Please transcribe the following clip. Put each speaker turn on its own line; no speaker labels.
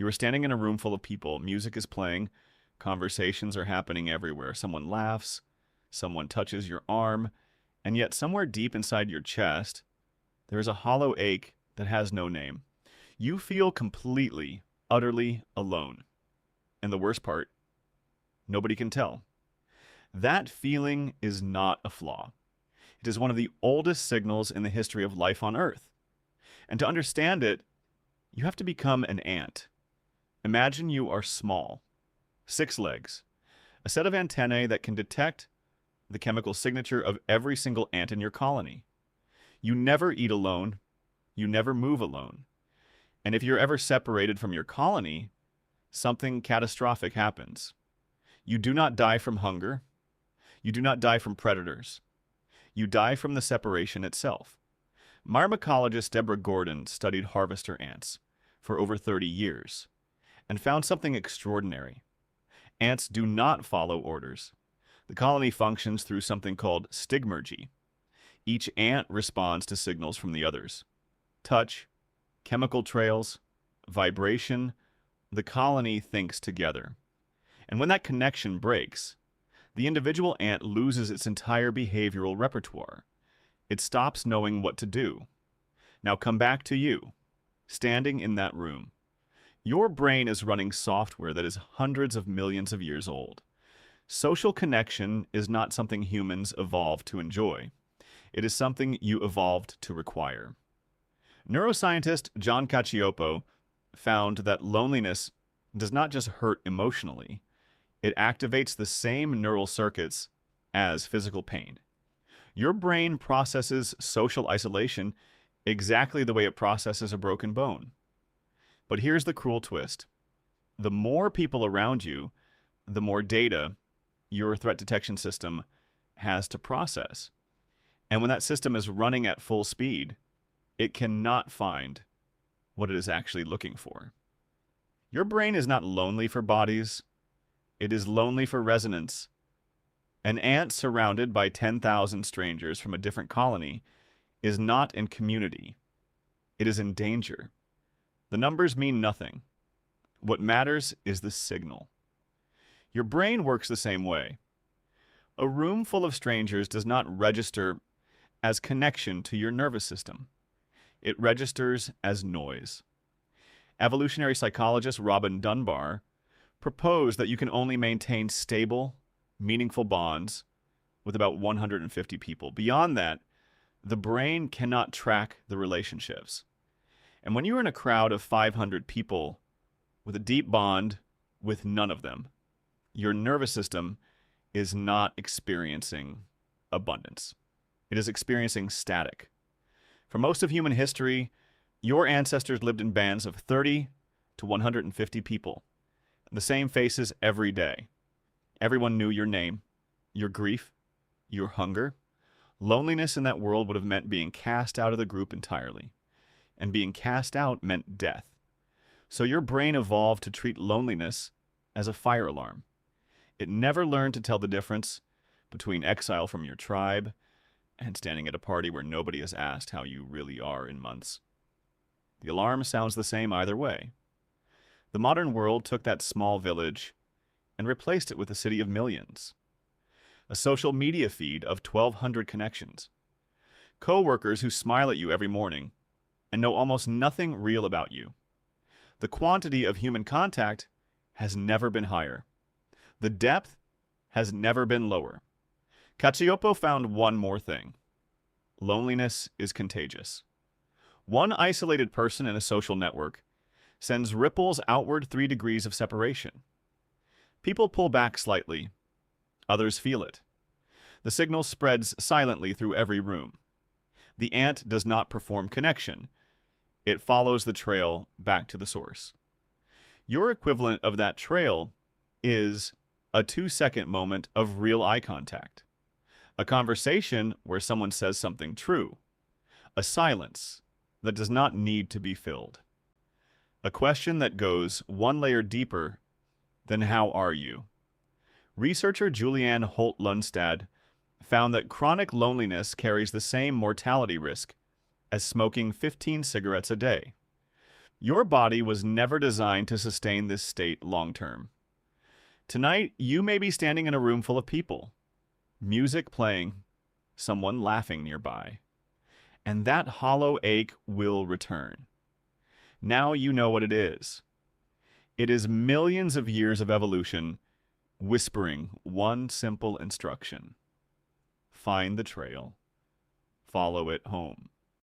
You are standing in a room full of people. Music is playing. Conversations are happening everywhere. Someone laughs. Someone touches your arm. And yet, somewhere deep inside your chest, there is a hollow ache that has no name. You feel completely, utterly alone. And the worst part, nobody can tell. That feeling is not a flaw. It is one of the oldest signals in the history of life on Earth. And to understand it, you have to become an ant. Imagine you are small, 6 legs, a set of antennae that can detect the chemical signature of every single ant in your colony. You never eat alone. You never move alone. And if you're ever separated from your colony, something catastrophic happens. You do not die from hunger. You do not die from predators. You die from the separation itself. Myrmecologist Deborah Gordon studied harvester ants for over 30 years and found something extraordinary. Ants do not follow orders. The colony functions through something called stigmergy. Each ant responds to signals from the others. Touch, chemical trails, vibration, the colony thinks together. And when that connection breaks, the individual ant loses its entire behavioral repertoire. It stops knowing what to do. Now come back to you, standing in that room. Your brain is running software that is hundreds of millions of years old. Social connection is not something humans evolved to enjoy. It is something you evolved to require. Neuroscientist John Cacioppo found that loneliness does not just hurt emotionally, it activates the same neural circuits as physical pain. Your brain processes social isolation exactly the way it processes a broken bone. But here's the cruel twist. The more people around you, the more data your threat detection system has to process. And when that system is running at full speed, it cannot find what it is actually looking for. Your brain is not lonely for bodies. It is lonely for resonance. An ant surrounded by 10,000 strangers from a different colony is not in community. It is in danger. The numbers mean nothing. What matters is the signal. Your brain works the same way. A room full of strangers does not register as connection to your nervous system. It registers as noise. Evolutionary psychologist Robin Dunbar proposed that you can only maintain stable, meaningful bonds with about 150 people. Beyond that, the brain cannot track the relationships. And when you're in a crowd of 500 people with a deep bond with none of them, your nervous system is not experiencing abundance. It is experiencing static. For most of human history, your ancestors lived in bands of 30 to 150 people, the same faces every day. Everyone knew your name, your grief, your hunger. Loneliness in that world would have meant being cast out of the group entirely. And being cast out meant death. So your brain evolved to treat loneliness as a fire alarm. It never learned to tell the difference between exile from your tribe and standing at a party where nobody has asked how you really are in months. The alarm sounds the same either way. The modern world took that small village and replaced it with a city of millions. A social media feed of 1,200 connections. Co-workers who smile at you every morning and know almost nothing real about you. The quantity of human contact has never been higher. The depth has never been lower. Cacioppo found one more thing. Loneliness is contagious. One isolated person in a social network sends ripples outward 3 degrees of separation. People pull back slightly. Others feel it. The signal spreads silently through every room. The ant does not perform connection. It follows the trail back to the source. Your equivalent of that trail is a 2-second moment of real eye contact. A conversation where someone says something true. A silence that does not need to be filled. A question that goes one layer deeper than "how are you?" Researcher Julianne Holt-Lundstad found that chronic loneliness carries the same mortality risk as smoking 15 cigarettes a day. Your body was never designed to sustain this state long term. Tonight, you may be standing in a room full of people, music playing, someone laughing nearby, and that hollow ache will return. Now you know what it is. It is millions of years of evolution whispering one simple instruction: find the trail, follow it home.